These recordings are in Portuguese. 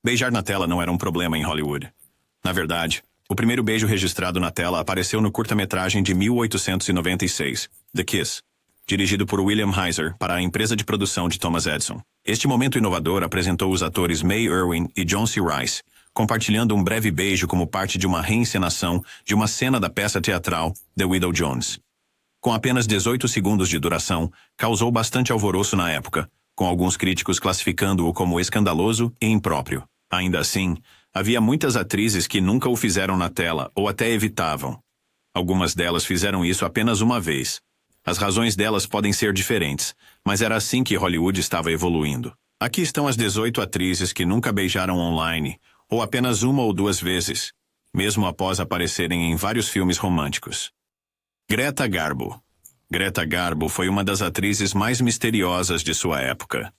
Beijar na tela não era um problema em Hollywood. Na verdade, o primeiro beijo registrado na tela apareceu no curta-metragem de 1896, The Kiss, dirigido por William Heiser para a empresa de produção de Thomas Edison. Este momento inovador apresentou os atores May Irwin e John C. Reese, compartilhando um breve beijo como parte de uma reencenação de uma cena da peça teatral The Widow Jones. Com apenas 18 segundos de duração, causou bastante alvoroço na época, com alguns críticos classificando-o como escandaloso e impróprio. Ainda assim, havia muitas atrizes que nunca o fizeram na tela ou até evitavam. Algumas delas fizeram isso apenas uma vez. As razões delas podem ser diferentes, mas era assim que Hollywood estava evoluindo. Aqui estão as 18 atrizes que nunca beijaram online, ou apenas uma ou duas vezes, mesmo após aparecerem em vários filmes românticos. Greta Garbo. Greta Garbo foi uma das atrizes mais misteriosas de sua época.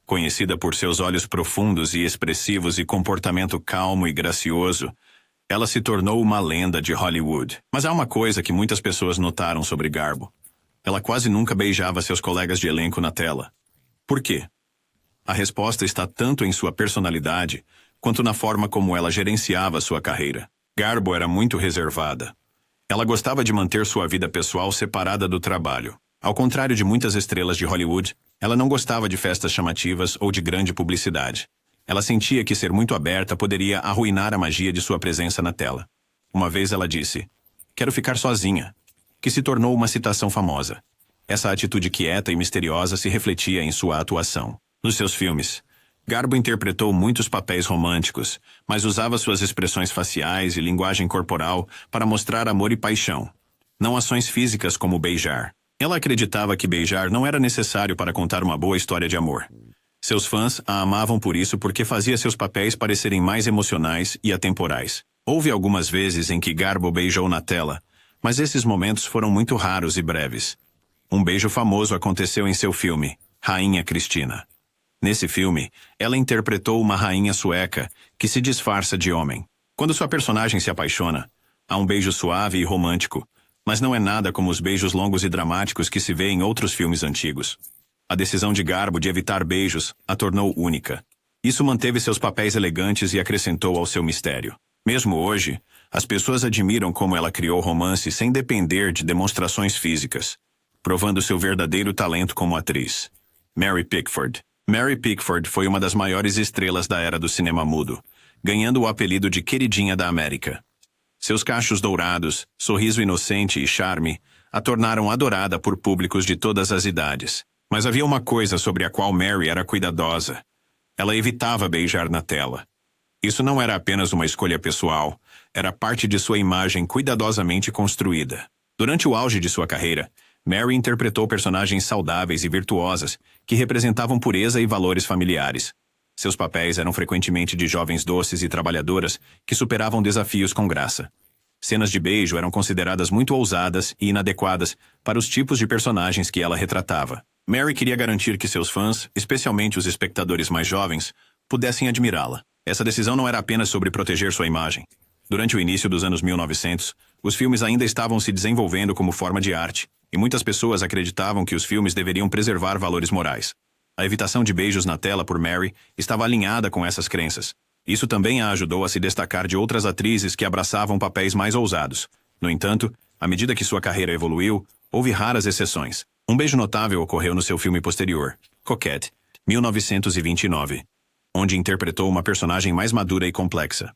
Conhecida por seus olhos profundos e expressivos e comportamento calmo e gracioso, ela se tornou uma lenda de Hollywood. Mas há uma coisa que muitas pessoas notaram sobre Garbo. Ela quase nunca beijava seus colegas de elenco na tela. Por quê? A resposta está tanto em sua personalidade, quanto na forma como ela gerenciava sua carreira. Garbo era muito reservada. Ela gostava de manter sua vida pessoal separada do trabalho. Ao contrário de muitas estrelas de Hollywood, ela não gostava de festas chamativas ou de grande publicidade. Ela sentia que ser muito aberta poderia arruinar a magia de sua presença na tela. Uma vez ela disse, "Quero ficar sozinha", que se tornou uma citação famosa. Essa atitude quieta e misteriosa se refletia em sua atuação. Nos seus filmes, Garbo interpretou muitos papéis românticos, mas usava suas expressões faciais e linguagem corporal para mostrar amor e paixão, não ações físicas como beijar. Ela acreditava que beijar não era necessário para contar uma boa história de amor. Seus fãs a amavam por isso porque fazia seus papéis parecerem mais emocionais e atemporais. Houve algumas vezes em que Garbo beijou na tela, mas esses momentos foram muito raros e breves. Um beijo famoso aconteceu em seu filme, Rainha Cristina. Nesse filme, ela interpretou uma rainha sueca que se disfarça de homem. Quando sua personagem se apaixona, há um beijo suave e romântico, mas não é nada como os beijos longos e dramáticos que se vê em outros filmes antigos. A decisão de Garbo de evitar beijos a tornou única. Isso manteve seus papéis elegantes e acrescentou ao seu mistério. Mesmo hoje, as pessoas admiram como ela criou romance sem depender de demonstrações físicas, provando seu verdadeiro talento como atriz. Mary Pickford. Mary Pickford foi uma das maiores estrelas da era do cinema mudo, ganhando o apelido de queridinha da América. Seus cachos dourados, sorriso inocente e charme a tornaram adorada por públicos de todas as idades. Mas havia uma coisa sobre a qual Mary era cuidadosa. Ela evitava beijar na tela. Isso não era apenas uma escolha pessoal, era parte de sua imagem cuidadosamente construída. Durante o auge de sua carreira, Mary interpretou personagens saudáveis e virtuosas que representavam pureza e valores familiares. Seus papéis eram frequentemente de jovens doces e trabalhadoras que superavam desafios com graça. Cenas de beijo eram consideradas muito ousadas e inadequadas para os tipos de personagens que ela retratava. Mary queria garantir que seus fãs, especialmente os espectadores mais jovens, pudessem admirá-la. Essa decisão não era apenas sobre proteger sua imagem. Durante o início dos anos 1900, os filmes ainda estavam se desenvolvendo como forma de arte, e muitas pessoas acreditavam que os filmes deveriam preservar valores morais. A evitação de beijos na tela por Mary estava alinhada com essas crenças. Isso também a ajudou a se destacar de outras atrizes que abraçavam papéis mais ousados. No entanto, à medida que sua carreira evoluiu, houve raras exceções. Um beijo notável ocorreu no seu filme posterior, Coquette, 1929, onde interpretou uma personagem mais madura e complexa.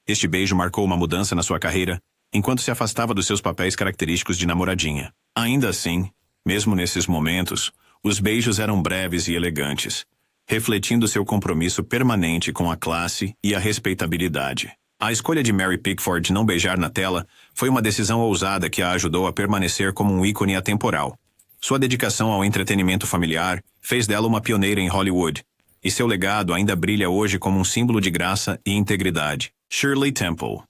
Este beijo marcou uma mudança na sua carreira, enquanto se afastava dos seus papéis característicos de namoradinha. Ainda assim, mesmo nesses momentos, os beijos eram breves e elegantes, refletindo seu compromisso permanente com a classe e a respeitabilidade. A escolha de Mary Pickford não beijar na tela foi uma decisão ousada que a ajudou a permanecer como um ícone atemporal. Sua dedicação ao entretenimento familiar fez dela uma pioneira em Hollywood, e seu legado ainda brilha hoje como um símbolo de graça e integridade. Shirley Temple.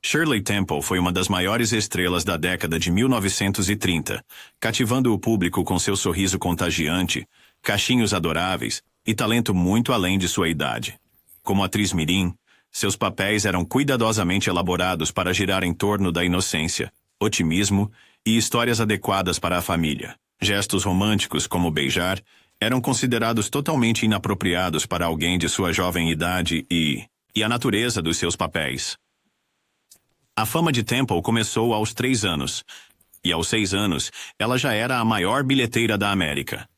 Shirley Temple foi uma das maiores estrelas da década de 1930, cativando o público com seu sorriso contagiante, cachinhos adoráveis e talento muito além de sua idade. Como atriz mirim, seus papéis eram cuidadosamente elaborados para girar em torno da inocência, otimismo e histórias adequadas para a família. Gestos românticos, como beijar, eram considerados totalmente inapropriados para alguém de sua jovem idade e, e a natureza dos seus papéis. A fama de Temple começou aos 3 anos, e aos 6 anos, ela já era a maior bilheteira da América.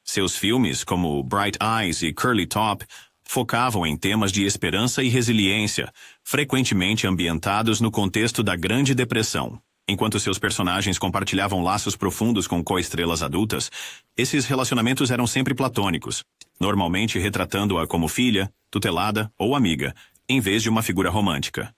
Seus filmes, como Bright Eyes e Curly Top, focavam em temas de esperança e resiliência, frequentemente ambientados no contexto da Grande Depressão. Enquanto seus personagens compartilhavam laços profundos com co-estrelas adultas, esses relacionamentos eram sempre platônicos, normalmente retratando-a como filha, tutelada ou amiga, em vez de uma figura romântica.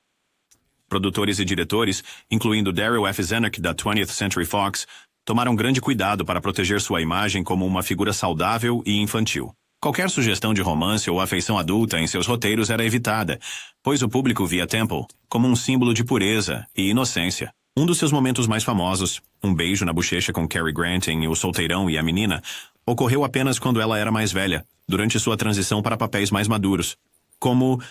Produtores e diretores, incluindo Darryl F. Zanuck da 20th Century Fox, tomaram grande cuidado para proteger sua imagem como uma figura saudável e infantil. Qualquer sugestão de romance ou afeição adulta em seus roteiros era evitada, pois o público via Temple como um símbolo de pureza e inocência. Um dos seus momentos mais famosos, um beijo na bochecha com Cary Grant em O Solteirão e a Menina, ocorreu apenas quando ela era mais velha, durante sua transição para papéis mais maduros.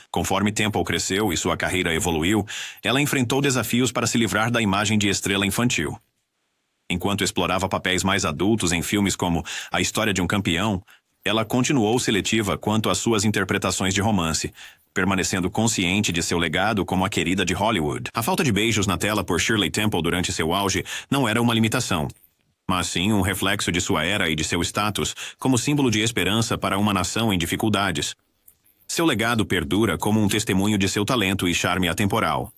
Conforme Temple cresceu e sua carreira evoluiu, ela enfrentou desafios para se livrar da imagem de estrela infantil. Enquanto explorava papéis mais adultos em filmes como A História de um Campeão, ela continuou seletiva quanto às suas interpretações de romance, permanecendo consciente de seu legado como a querida de Hollywood. A falta de beijos na tela por Shirley Temple durante seu auge não era uma limitação, mas sim um reflexo de sua era e de seu status como símbolo de esperança para uma nação em dificuldades. Seu legado perdura como um testemunho de seu talento e charme atemporal.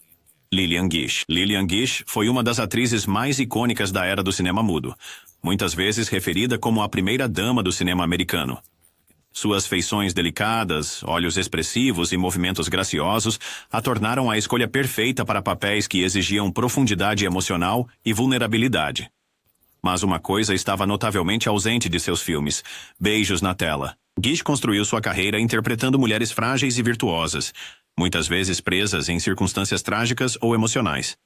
Lillian Gish. Lillian Gish foi uma das atrizes mais icônicas da era do cinema mudo, muitas vezes referida como a primeira dama do cinema americano. Suas feições delicadas, olhos expressivos e movimentos graciosos a tornaram a escolha perfeita para papéis que exigiam profundidade emocional e vulnerabilidade. Mas uma coisa estava notavelmente ausente de seus filmes: beijos na tela. Gish construiu sua carreira interpretando mulheres frágeis e virtuosas, muitas vezes presas em circunstâncias trágicas ou emocionais.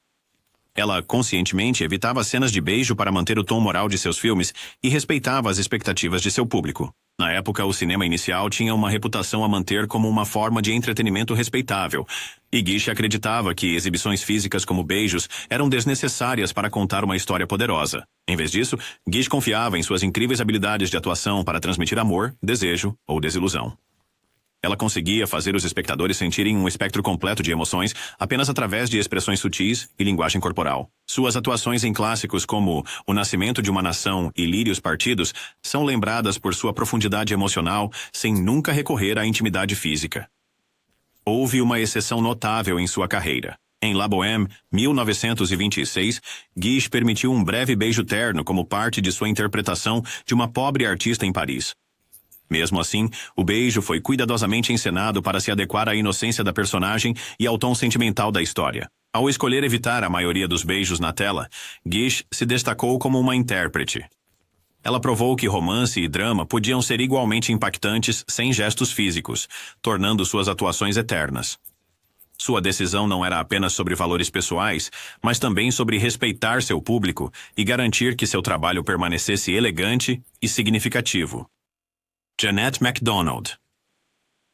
Ela conscientemente evitava cenas de beijo para manter o tom moral de seus filmes e respeitava as expectativas de seu público. Na época, o cinema inicial tinha uma reputação a manter como uma forma de entretenimento respeitável, e Gish acreditava que exibições físicas como beijos eram desnecessárias para contar uma história poderosa. Em vez disso, Gish confiava em suas incríveis habilidades de atuação para transmitir amor, desejo ou desilusão. Ela conseguia fazer os espectadores sentirem um espectro completo de emoções apenas através de expressões sutis e linguagem corporal. Suas atuações em clássicos como O Nascimento de uma Nação e Lírios Partidos são lembradas por sua profundidade emocional sem nunca recorrer à intimidade física. Houve uma exceção notável em sua carreira. Em La Bohème, 1926, Gish permitiu um breve beijo terno como parte de sua interpretação de uma pobre artista em Paris. Mesmo assim, o beijo foi cuidadosamente encenado para se adequar à inocência da personagem e ao tom sentimental da história. Ao escolher evitar a maioria dos beijos na tela, Gish se destacou como uma intérprete. Ela provou que romance e drama podiam ser igualmente impactantes sem gestos físicos, tornando suas atuações eternas. Sua decisão não era apenas sobre valores pessoais, mas também sobre respeitar seu público e garantir que seu trabalho permanecesse elegante e significativo. Jeanette MacDonald.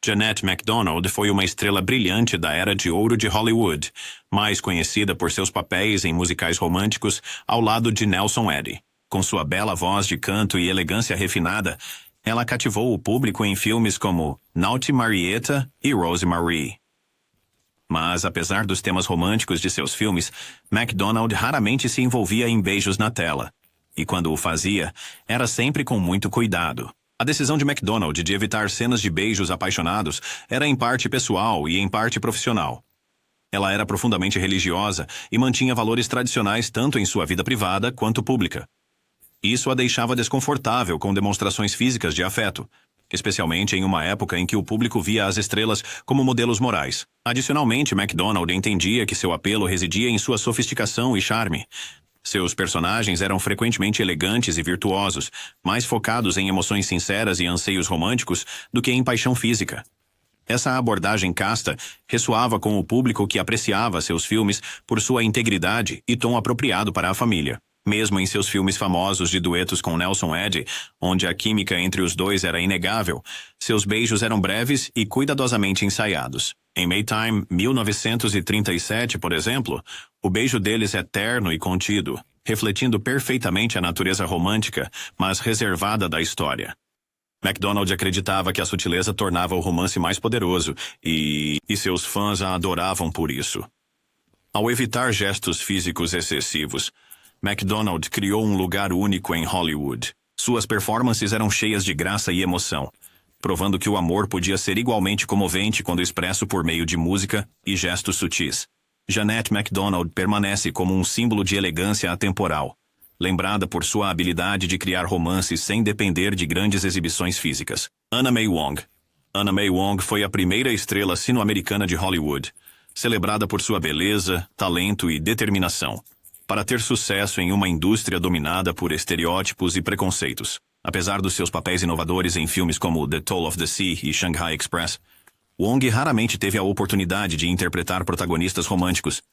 Jeanette MacDonald foi uma estrela brilhante da era de ouro de Hollywood, mais conhecida por seus papéis em musicais românticos ao lado de Nelson Eddy. Com sua bela voz de canto e elegância refinada, ela cativou o público em filmes como Naughty Marietta e Rosemary. Mas, apesar dos temas românticos de seus filmes, MacDonald raramente se envolvia em beijos na tela. E quando o fazia, era sempre com muito cuidado. A decisão de MacDonald de evitar cenas de beijos apaixonados era em parte pessoal e em parte profissional. Ela era profundamente religiosa e mantinha valores tradicionais tanto em sua vida privada quanto pública. Isso a deixava desconfortável com demonstrações físicas de afeto, especialmente em uma época em que o público via as estrelas como modelos morais. Adicionalmente, MacDonald entendia que seu apelo residia em sua sofisticação e charme. Seus personagens eram frequentemente elegantes e virtuosos, mais focados em emoções sinceras e anseios românticos do que em paixão física. Essa abordagem casta ressoava com o público que apreciava seus filmes por sua integridade e tom apropriado para a família. Mesmo em seus filmes famosos de duetos com Nelson Eddy, onde a química entre os dois era inegável, seus beijos eram breves e cuidadosamente ensaiados. Em Maytime, 1937, por exemplo, o beijo deles é terno e contido, refletindo perfeitamente a natureza romântica, mas reservada da história. MacDonald acreditava que a sutileza tornava o romance mais poderoso e seus fãs a adoravam por isso. Ao evitar gestos físicos excessivos, MacDonald criou um lugar único em Hollywood. Suas performances eram cheias de graça e emoção, provando que o amor podia ser igualmente comovente quando expresso por meio de música e gestos sutis. Jeanette MacDonald permanece como um símbolo de elegância atemporal, lembrada por sua habilidade de criar romances sem depender de grandes exibições físicas. Anna May Wong. Anna May Wong foi a primeira estrela sino-americana de Hollywood, celebrada por sua beleza, talento e determinação, para ter sucesso em uma indústria dominada por estereótipos e preconceitos. Apesar dos seus papéis inovadores em filmes como The Toll of the Sea e Shanghai Express, Wong raramente teve a oportunidade de interpretar protagonistas românticos,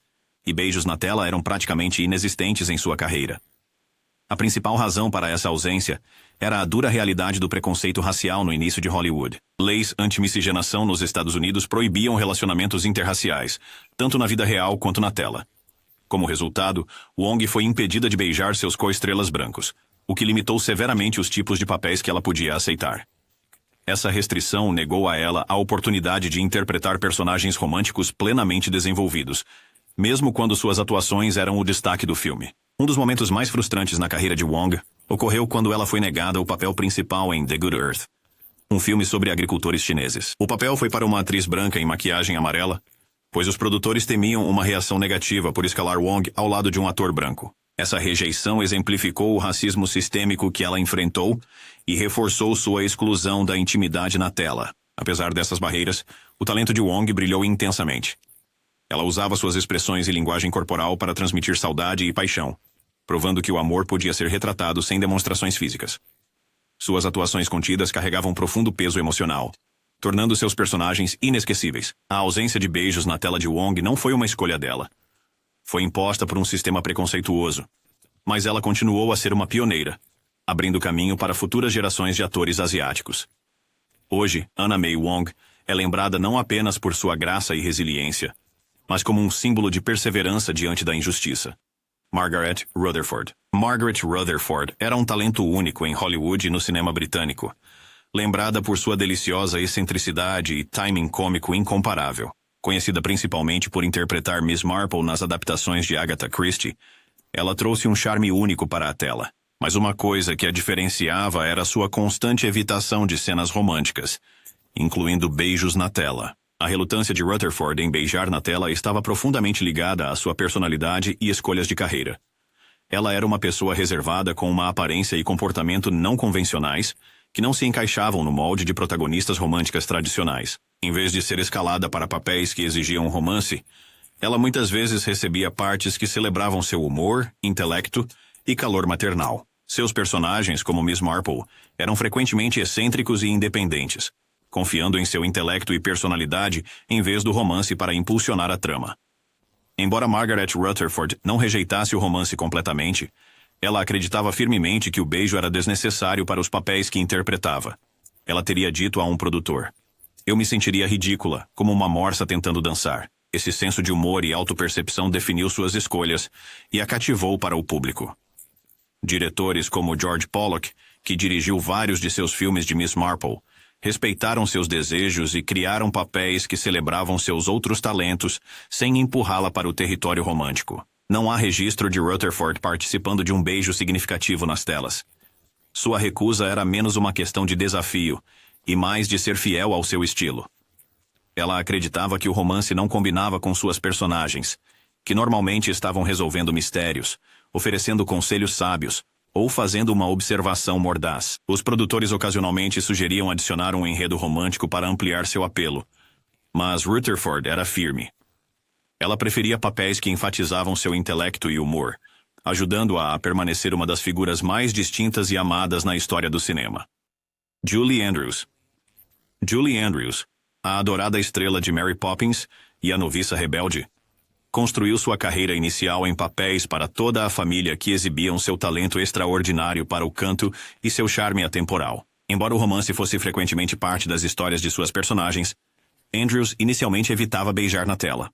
e beijos na tela eram praticamente inexistentes em sua carreira. A principal razão para essa ausência era a dura realidade do preconceito racial no início de Hollywood. Leis anti-miscigenação nos Estados Unidos proibiam relacionamentos interraciais, tanto na vida real quanto na tela. Como resultado, Wong foi impedida de beijar seus co-estrelas brancos, o que limitou severamente os tipos de papéis que ela podia aceitar. Essa restrição negou a ela a oportunidade de interpretar personagens românticos plenamente desenvolvidos, mesmo quando suas atuações eram o destaque do filme. Um dos momentos mais frustrantes na carreira de Wong ocorreu quando ela foi negada o papel principal em The Good Earth, um filme sobre agricultores chineses. O papel foi para uma atriz branca em maquiagem amarela, pois os produtores temiam uma reação negativa por escalar Wong ao lado de um ator branco. Essa rejeição exemplificou o racismo sistêmico que ela enfrentou e reforçou sua exclusão da intimidade na tela. Apesar dessas barreiras, o talento de Wong brilhou intensamente. Ela usava suas expressões e linguagem corporal para transmitir saudade e paixão, provando que o amor podia ser retratado sem demonstrações físicas. Suas atuações contidas carregavam profundo peso emocional, tornando seus personagens inesquecíveis. A ausência de beijos na tela de Wong não foi uma escolha dela. Foi imposta por um sistema preconceituoso, mas ela continuou a ser uma pioneira, abrindo caminho para futuras gerações de atores asiáticos. Hoje, Anna May Wong é lembrada não apenas por sua graça e resiliência, mas como um símbolo de perseverança diante da injustiça. Margaret Rutherford. Margaret Rutherford era um talento único em Hollywood e no cinema britânico, lembrada por sua deliciosa excentricidade e timing cômico incomparável. Conhecida principalmente por interpretar Miss Marple nas adaptações de Agatha Christie, ela trouxe um charme único para a tela. Mas uma coisa que a diferenciava era sua constante evitação de cenas românticas, incluindo beijos na tela. A relutância de Rutherford em beijar na tela estava profundamente ligada à sua personalidade e escolhas de carreira. Ela era uma pessoa reservada com uma aparência e comportamento não convencionais, que não se encaixavam no molde de protagonistas românticas tradicionais. Em vez de ser escalada para papéis que exigiam romance, ela muitas vezes recebia partes que celebravam seu humor, intelecto e calor maternal. Seus personagens, como Miss Marple, eram frequentemente excêntricos e independentes, confiando em seu intelecto e personalidade em vez do romance para impulsionar a trama. Embora Margaret Rutherford não rejeitasse o romance completamente, ela acreditava firmemente que o beijo era desnecessário para os papéis que interpretava. Ela teria dito a um produtor: "Eu me sentiria ridícula, como uma morsa tentando dançar." Esse senso de humor e autopercepção definiu suas escolhas e a cativou para o público. Diretores como George Pollock, que dirigiu vários de seus filmes de Miss Marple, respeitaram seus desejos e criaram papéis que celebravam seus outros talentos sem empurrá-la para o território romântico. Não há registro de Rutherford participando de um beijo significativo nas telas. Sua recusa era menos uma questão de desafio e mais de ser fiel ao seu estilo. Ela acreditava que o romance não combinava com suas personagens, que normalmente estavam resolvendo mistérios, oferecendo conselhos sábios, ou fazendo uma observação mordaz. Os produtores ocasionalmente sugeriam adicionar um enredo romântico para ampliar seu apelo, mas Rutherford era firme. Ela preferia papéis que enfatizavam seu intelecto e humor, ajudando-a a permanecer uma das figuras mais distintas e amadas na história do cinema. Julie Andrews. Julie Andrews, a adorada estrela de Mary Poppins e a noviça rebelde, construiu sua carreira inicial em papéis para toda a família que exibiam seu talento extraordinário para o canto e seu charme atemporal. Embora o romance fosse frequentemente parte das histórias de suas personagens, Andrews inicialmente evitava beijar na tela.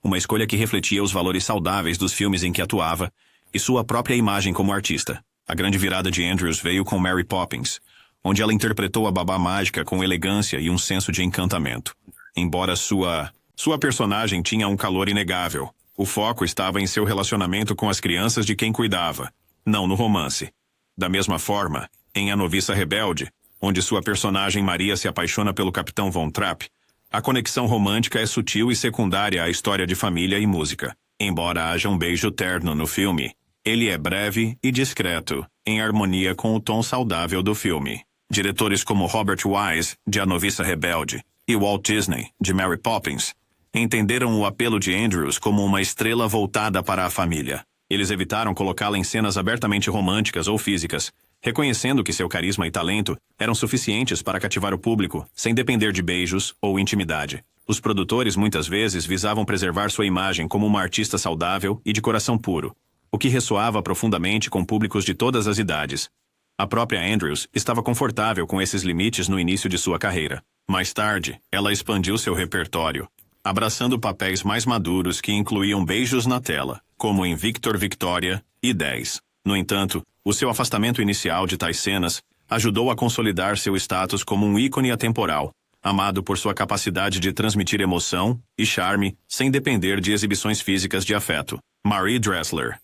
Uma escolha que refletia os valores saudáveis dos filmes em que atuava e sua própria imagem como artista. A grande virada de Andrews veio com Mary Poppins, onde ela interpretou a babá mágica com elegância e um senso de encantamento. Embora sua personagem tinha um calor inegável, o foco estava em seu relacionamento com as crianças de quem cuidava, não no romance. Da mesma forma, em A Noviça Rebelde, onde sua personagem Maria se apaixona pelo Capitão Von Trapp, a conexão romântica é sutil e secundária à história de família e música. Embora haja um beijo terno no filme, ele é breve e discreto, em harmonia com o tom saudável do filme. Diretores como Robert Wise, de A Noviça Rebelde, e Walt Disney, de Mary Poppins, entenderam o apelo de Andrews como uma estrela voltada para a família. Eles evitaram colocá-la em cenas abertamente românticas ou físicas, reconhecendo que seu carisma e talento eram suficientes para cativar o público, sem depender de beijos ou intimidade. Os produtores muitas vezes visavam preservar sua imagem como uma artista saudável e de coração puro, o que ressoava profundamente com públicos de todas as idades. A própria Andrews estava confortável com esses limites no início de sua carreira. Mais tarde, ela expandiu seu repertório, abraçando papéis mais maduros que incluíam beijos na tela, como em Victor Victoria e 10. No entanto, o seu afastamento inicial de tais cenas ajudou a consolidar seu status como um ícone atemporal, amado por sua capacidade de transmitir emoção e charme sem depender de exibições físicas de afeto. Marie Dressler.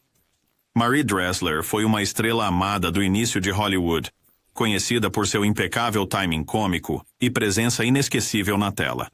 Marie Dressler foi uma estrela amada do início de Hollywood, conhecida por seu impecável timing cômico e presença inesquecível na tela.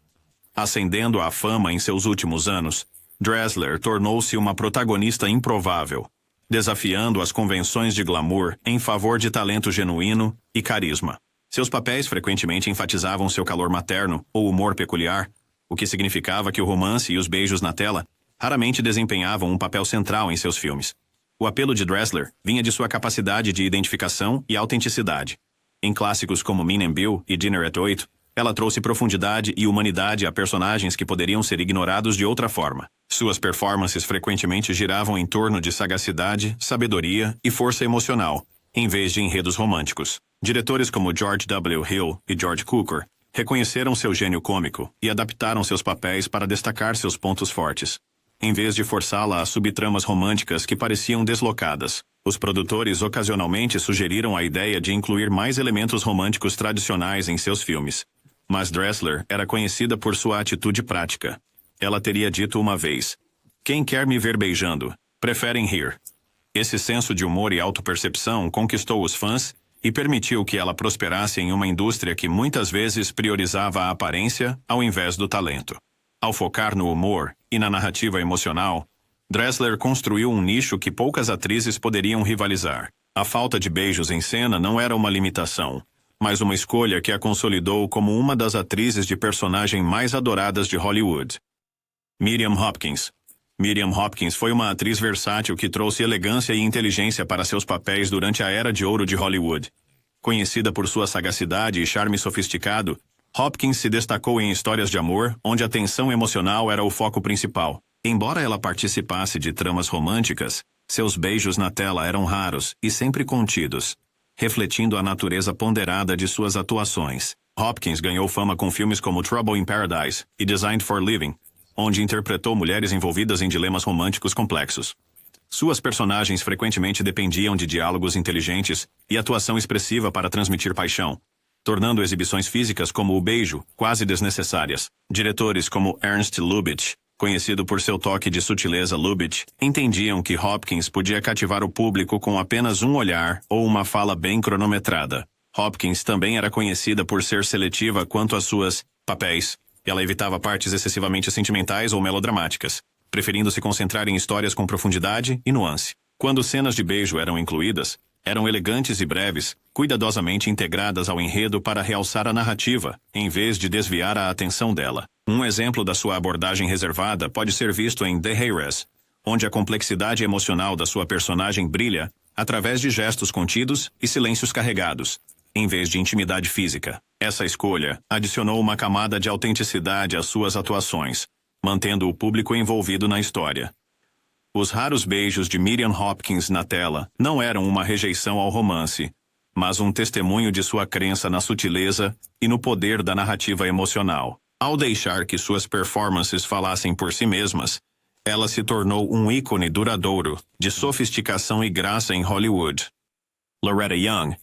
Ascendendo à fama em seus últimos anos, Dressler tornou-se uma protagonista improvável, desafiando as convenções de glamour em favor de talento genuíno e carisma. Seus papéis frequentemente enfatizavam seu calor materno ou humor peculiar, o que significava que o romance e os beijos na tela raramente desempenhavam um papel central em seus filmes. O apelo de Dressler vinha de sua capacidade de identificação e autenticidade. Em clássicos como Mean and Bill e Dinner at 8, ela trouxe profundidade e humanidade a personagens que poderiam ser ignorados de outra forma. Suas performances frequentemente giravam em torno de sagacidade, sabedoria e força emocional, em vez de enredos românticos. Diretores como George W. Hill e George Cukor reconheceram seu gênio cômico e adaptaram seus papéis para destacar seus pontos fortes, em vez de forçá-la a subtramas românticas que pareciam deslocadas. Os produtores ocasionalmente sugeriram a ideia de incluir mais elementos românticos tradicionais em seus filmes. Mas Dressler era conhecida por sua atitude prática. Ela teria dito uma vez: "Quem quer me ver beijando, preferem rir." Esse senso de humor e autopercepção conquistou os fãs e permitiu que ela prosperasse em uma indústria que muitas vezes priorizava a aparência ao invés do talento. Ao focar no humor e na narrativa emocional, Dressler construiu um nicho que poucas atrizes poderiam rivalizar. A falta de beijos em cena não era uma limitação, mas uma escolha que a consolidou como uma das atrizes de personagem mais adoradas de Hollywood. Miriam Hopkins. Miriam Hopkins foi uma atriz versátil que trouxe elegância e inteligência para seus papéis durante a era de ouro de Hollywood. Conhecida por sua sagacidade e charme sofisticado, Hopkins se destacou em histórias de amor, onde a tensão emocional era o foco principal. Embora ela participasse de tramas românticas, seus beijos na tela eram raros e sempre contidos, refletindo a natureza ponderada de suas atuações. Hopkins ganhou fama com filmes como Trouble in Paradise e Designed for Living, onde interpretou mulheres envolvidas em dilemas românticos complexos. Suas personagens frequentemente dependiam de diálogos inteligentes e atuação expressiva para transmitir paixão, tornando exibições físicas como o beijo quase desnecessárias. Diretores como Ernst Lubitsch, conhecido por seu toque de sutileza Lubitsch, entendiam que Hopkins podia cativar o público com apenas um olhar ou uma fala bem cronometrada. Hopkins também era conhecida por ser seletiva quanto às suas papéis. Ela evitava partes excessivamente sentimentais ou melodramáticas, preferindo se concentrar em histórias com profundidade e nuance. Quando cenas de beijo eram incluídas, eram elegantes e breves, cuidadosamente integradas ao enredo para realçar a narrativa, em vez de desviar a atenção dela. Um exemplo da sua abordagem reservada pode ser visto em The Heiress, onde a complexidade emocional da sua personagem brilha através de gestos contidos e silêncios carregados, em vez de intimidade física. Essa escolha adicionou uma camada de autenticidade às suas atuações, mantendo o público envolvido na história. Os raros beijos de Miriam Hopkins na tela não eram uma rejeição ao romance, mas um testemunho de sua crença na sutileza e no poder da narrativa emocional. Ao deixar que suas performances falassem por si mesmas, ela se tornou um ícone duradouro de sofisticação e graça em Hollywood. Loretta Young.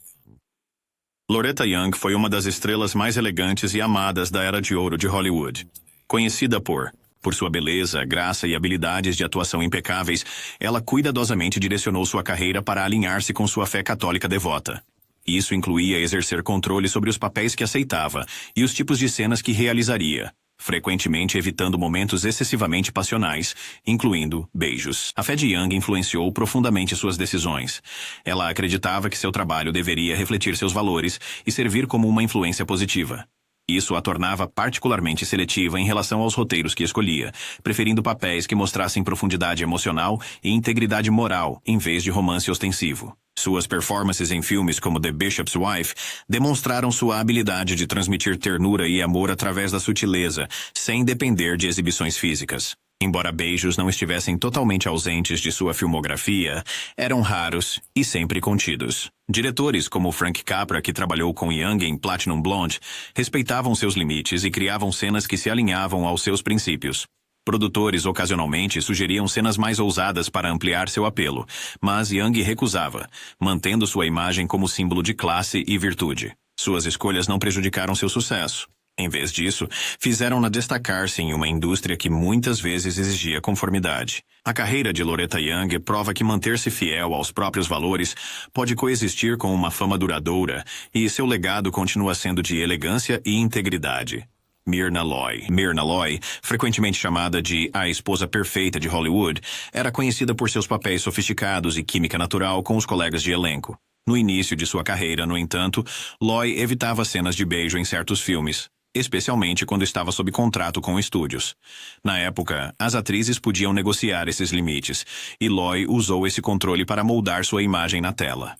Loretta Young foi uma das estrelas mais elegantes e amadas da Era de Ouro de Hollywood. Conhecida por sua beleza, graça e habilidades de atuação impecáveis, ela cuidadosamente direcionou sua carreira para alinhar-se com sua fé católica devota. Isso incluía exercer controle sobre os papéis que aceitava e os tipos de cenas que realizaria, frequentemente evitando momentos excessivamente passionais, incluindo beijos. A fé de Young influenciou profundamente suas decisões. Ela acreditava que seu trabalho deveria refletir seus valores e servir como uma influência positiva. Isso a tornava particularmente seletiva em relação aos roteiros que escolhia, preferindo papéis que mostrassem profundidade emocional e integridade moral, em vez de romance ostensivo. Suas performances em filmes como The Bishop's Wife demonstraram sua habilidade de transmitir ternura e amor através da sutileza, sem depender de exibições físicas. Embora beijos não estivessem totalmente ausentes de sua filmografia, eram raros e sempre contidos. Diretores como Frank Capra, que trabalhou com Young em Platinum Blonde, respeitavam seus limites e criavam cenas que se alinhavam aos seus princípios. Produtores ocasionalmente sugeriam cenas mais ousadas para ampliar seu apelo, mas Young recusava, mantendo sua imagem como símbolo de classe e virtude. Suas escolhas não prejudicaram seu sucesso. Em vez disso, fizeram-na destacar-se em uma indústria que muitas vezes exigia conformidade. A carreira de Loretta Young prova que manter-se fiel aos próprios valores pode coexistir com uma fama duradoura, e seu legado continua sendo de elegância e integridade. Myrna Loy, frequentemente chamada de a esposa perfeita de Hollywood, era conhecida por seus papéis sofisticados e química natural com os colegas de elenco. No início de sua carreira, no entanto, Loy evitava cenas de beijo em certos filmes, especialmente quando estava sob contrato com estúdios. Na época, as atrizes podiam negociar esses limites, e Loy usou esse controle para moldar sua imagem na tela.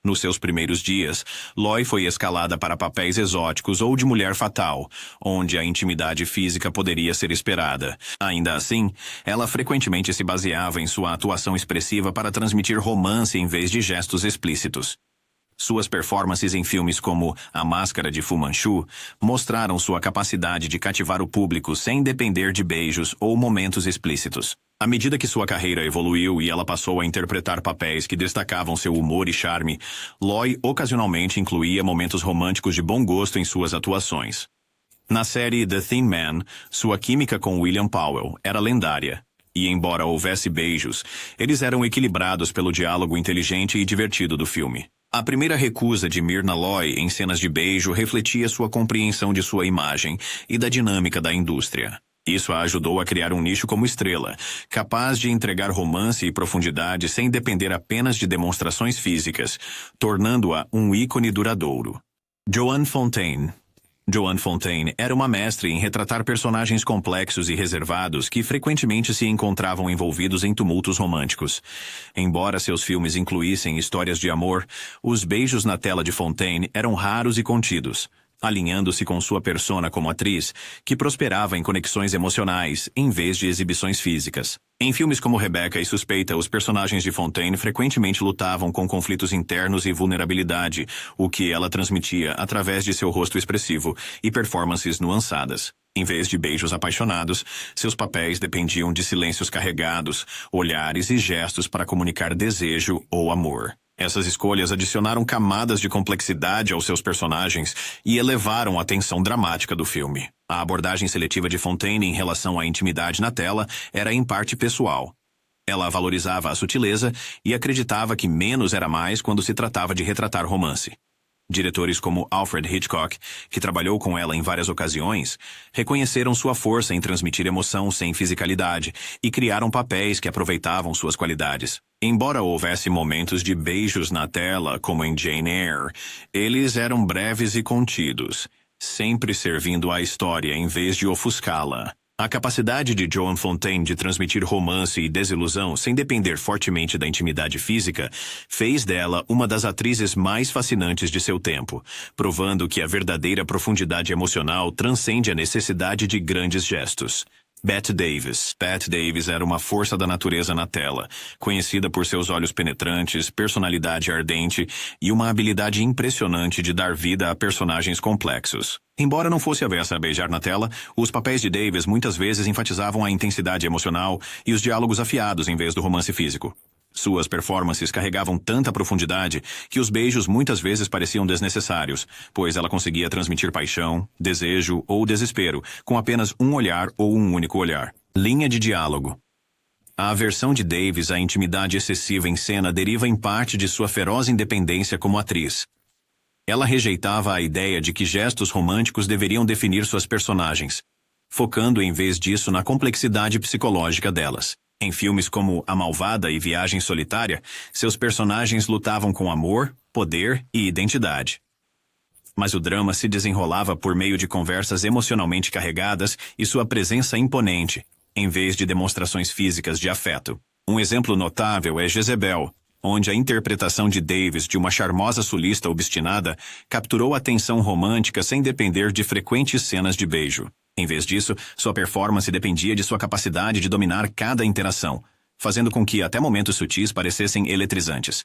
Nos seus primeiros dias, Loy foi escalada para papéis exóticos ou de mulher fatal, onde a intimidade física poderia ser esperada. Ainda assim, ela frequentemente se baseava em sua atuação expressiva para transmitir romance em vez de gestos explícitos. Suas performances em filmes como A Máscara de Fu Manchu mostraram sua capacidade de cativar o público sem depender de beijos ou momentos explícitos. À medida que sua carreira evoluiu e ela passou a interpretar papéis que destacavam seu humor e charme, Loy ocasionalmente incluía momentos românticos de bom gosto em suas atuações. Na série The Thin Man, sua química com William Powell era lendária. E embora houvesse beijos, eles eram equilibrados pelo diálogo inteligente e divertido do filme. A primeira recusa de Myrna Loy em cenas de beijo refletia sua compreensão de sua imagem e da dinâmica da indústria. Isso a ajudou a criar um nicho como estrela, capaz de entregar romance e profundidade sem depender apenas de demonstrações físicas, tornando-a um ícone duradouro. Joan Fontaine era uma mestre em retratar personagens complexos e reservados que frequentemente se encontravam envolvidos em tumultos românticos. Embora seus filmes incluíssem histórias de amor, os beijos na tela de Fontaine eram raros e contidos, alinhando-se com sua persona como atriz, que prosperava em conexões emocionais, em vez de exibições físicas. Em filmes como Rebecca e Suspeita, os personagens de Fontaine frequentemente lutavam com conflitos internos e vulnerabilidade, o que ela transmitia através de seu rosto expressivo e performances nuançadas. Em vez de beijos apaixonados, seus papéis dependiam de silêncios carregados, olhares e gestos para comunicar desejo ou amor. Essas escolhas adicionaram camadas de complexidade aos seus personagens e elevaram a tensão dramática do filme. A abordagem seletiva de Fontaine em relação à intimidade na tela era em parte pessoal. Ela valorizava a sutileza e acreditava que menos era mais quando se tratava de retratar romance. Diretores como Alfred Hitchcock, que trabalhou com ela em várias ocasiões, reconheceram sua força em transmitir emoção sem fisicalidade e criaram papéis que aproveitavam suas qualidades. Embora houvesse momentos de beijos na tela, como em Jane Eyre, eles eram breves e contidos, sempre servindo à história em vez de ofuscá-la. A capacidade de Joan Fontaine de transmitir romance e desilusão sem depender fortemente da intimidade física fez dela uma das atrizes mais fascinantes de seu tempo, provando que a verdadeira profundidade emocional transcende a necessidade de grandes gestos. Bette Davis era uma força da natureza na tela, conhecida por seus olhos penetrantes, personalidade ardente e uma habilidade impressionante de dar vida a personagens complexos. Embora não fosse avessa a beijar na tela, os papéis de Davis muitas vezes enfatizavam a intensidade emocional e os diálogos afiados em vez do romance físico. Suas performances carregavam tanta profundidade que os beijos muitas vezes pareciam desnecessários, pois ela conseguia transmitir paixão, desejo ou desespero com apenas um olhar ou um único olhar. Linha de diálogo. A aversão de Davis à intimidade excessiva em cena deriva em parte de sua feroz independência como atriz. Ela rejeitava a ideia de que gestos românticos deveriam definir suas personagens, focando em vez disso na complexidade psicológica delas. Em filmes como A Malvada e Viagem Solitária, seus personagens lutavam com amor, poder e identidade. Mas o drama se desenrolava por meio de conversas emocionalmente carregadas e sua presença imponente, em vez de demonstrações físicas de afeto. Um exemplo notável é Jezebel, onde a interpretação de Davis de uma charmosa sulista obstinada capturou a atenção romântica sem depender de frequentes cenas de beijo. Em vez disso, sua performance dependia de sua capacidade de dominar cada interação, fazendo com que até momentos sutis parecessem eletrizantes.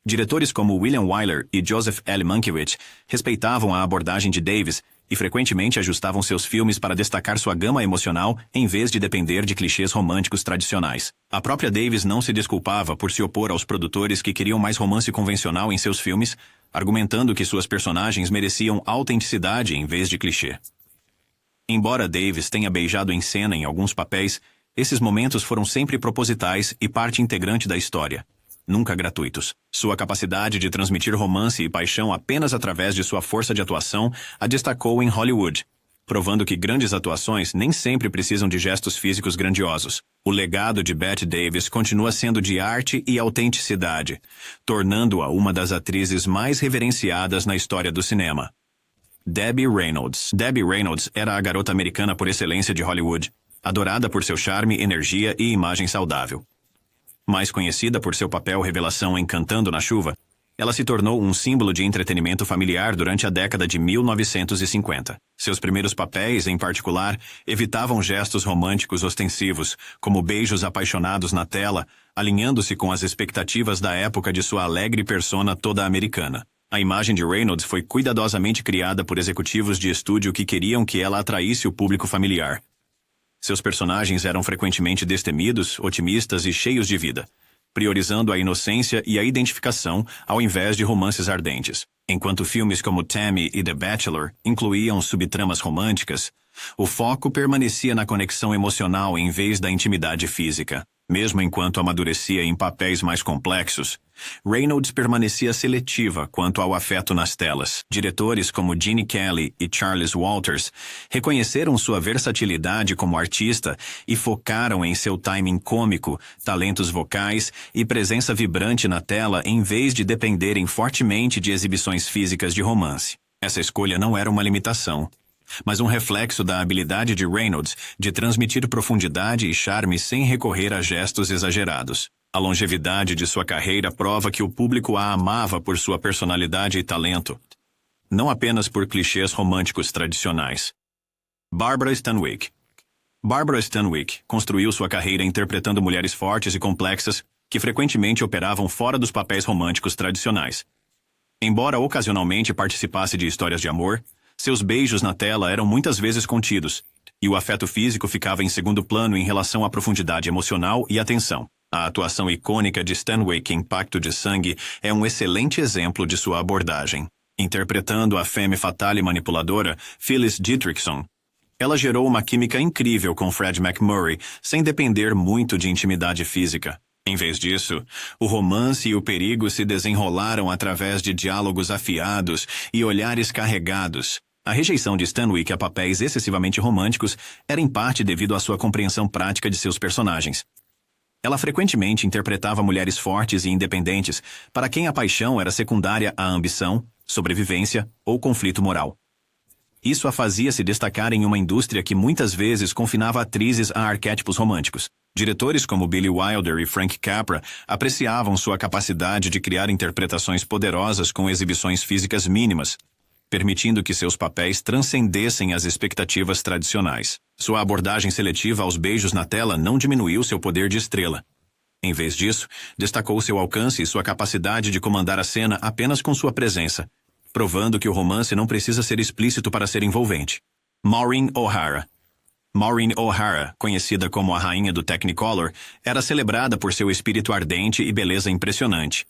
Diretores como William Wyler e Joseph L. Mankiewicz respeitavam a abordagem de Davis e frequentemente ajustavam seus filmes para destacar sua gama emocional em vez de depender de clichês românticos tradicionais. A própria Davis não se desculpava por se opor aos produtores que queriam mais romance convencional em seus filmes, argumentando que suas personagens mereciam autenticidade em vez de clichê. Embora Davis tenha beijado em cena em alguns papéis, esses momentos foram sempre propositais e parte integrante da história, nunca gratuitos. Sua capacidade de transmitir romance e paixão apenas através de sua força de atuação a destacou em Hollywood, provando que grandes atuações nem sempre precisam de gestos físicos grandiosos. O legado de Bette Davis continua sendo de arte e autenticidade, tornando-a uma das atrizes mais reverenciadas na história do cinema. Debbie Reynolds. Debbie Reynolds era a garota americana por excelência de Hollywood, adorada por seu charme, energia e imagem saudável. Mais conhecida por seu papel revelação em Cantando na Chuva, ela se tornou um símbolo de entretenimento familiar durante a década de 1950. Seus primeiros papéis, em particular, evitavam gestos românticos ostensivos, como beijos apaixonados na tela, alinhando-se com as expectativas da época de sua alegre persona toda americana. A imagem de Reynolds foi cuidadosamente criada por executivos de estúdio que queriam que ela atraísse o público familiar. Seus personagens eram frequentemente destemidos, otimistas e cheios de vida, priorizando a inocência e a identificação ao invés de romances ardentes. Enquanto filmes como Tammy e The Bachelor incluíam subtramas românticas, o foco permanecia na conexão emocional em vez da intimidade física. Mesmo enquanto amadurecia em papéis mais complexos, Reynolds permanecia seletiva quanto ao afeto nas telas. Diretores como Gene Kelly e Charles Walters reconheceram sua versatilidade como artista e focaram em seu timing cômico, talentos vocais e presença vibrante na tela em vez de dependerem fortemente de exibições físicas de romance. Essa escolha não era uma limitação, mas um reflexo da habilidade de Reynolds de transmitir profundidade e charme sem recorrer a gestos exagerados. A longevidade de sua carreira prova que o público a amava por sua personalidade e talento, não apenas por clichês românticos tradicionais. Barbara Stanwyck. Barbara Stanwyck construiu sua carreira interpretando mulheres fortes e complexas que frequentemente operavam fora dos papéis românticos tradicionais. Embora ocasionalmente participasse de histórias de amor, seus beijos na tela eram muitas vezes contidos, e o afeto físico ficava em segundo plano em relação à profundidade emocional e atenção. A atuação icônica de Stanwyck em Pacto de Sangue é um excelente exemplo de sua abordagem. Interpretando a femme fatale manipuladora, Phyllis Dietrichson, ela gerou uma química incrível com Fred MacMurray, sem depender muito de intimidade física. Em vez disso, o romance e o perigo se desenrolaram através de diálogos afiados e olhares carregados. A rejeição de Stanwyck a papéis excessivamente românticos era em parte devido à sua compreensão prática de seus personagens. Ela frequentemente interpretava mulheres fortes e independentes, para quem a paixão era secundária à ambição, sobrevivência ou conflito moral. Isso a fazia se destacar em uma indústria que muitas vezes confinava atrizes a arquétipos românticos. Diretores como Billy Wilder e Frank Capra apreciavam sua capacidade de criar interpretações poderosas com exibições físicas mínimas, permitindo que seus papéis transcendessem as expectativas tradicionais. Sua abordagem seletiva aos beijos na tela não diminuiu seu poder de estrela. Em vez disso, destacou seu alcance e sua capacidade de comandar a cena apenas com sua presença, provando que o romance não precisa ser explícito para ser envolvente. Maureen O'Hara. Maureen O'Hara, conhecida como a rainha do Technicolor, era celebrada por seu espírito ardente e beleza impressionante.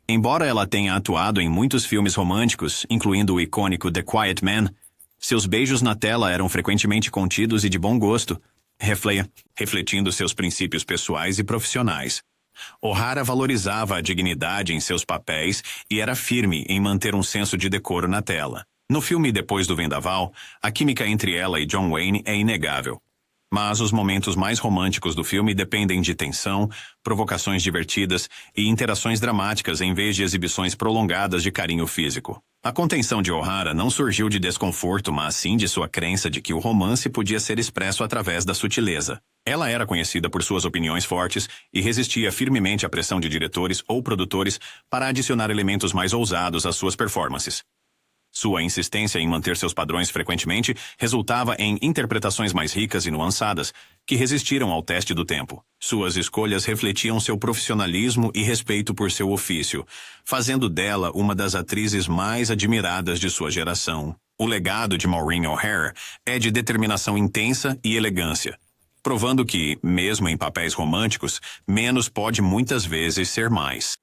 Embora ela tenha atuado em muitos filmes românticos, incluindo o icônico The Quiet Man, seus beijos na tela eram frequentemente contidos e de bom gosto, refletindo seus princípios pessoais e profissionais. O'Hara valorizava a dignidade em seus papéis e era firme em manter um senso de decoro na tela. No filme Depois do Vendaval, a química entre ela e John Wayne é inegável. Mas os momentos mais românticos do filme dependem de tensão, provocações divertidas e interações dramáticas em vez de exibições prolongadas de carinho físico. A contenção de O'Hara não surgiu de desconforto, mas sim de sua crença de que o romance podia ser expresso através da sutileza. Ela era conhecida por suas opiniões fortes e resistia firmemente à pressão de diretores ou produtores para adicionar elementos mais ousados às suas performances. Sua insistência em manter seus padrões frequentemente resultava em interpretações mais ricas e nuançadas, que resistiram ao teste do tempo. Suas escolhas refletiam seu profissionalismo e respeito por seu ofício, fazendo dela uma das atrizes mais admiradas de sua geração. O legado de Maureen O'Hara é de determinação intensa e elegância, provando que, mesmo em papéis românticos, menos pode muitas vezes ser mais.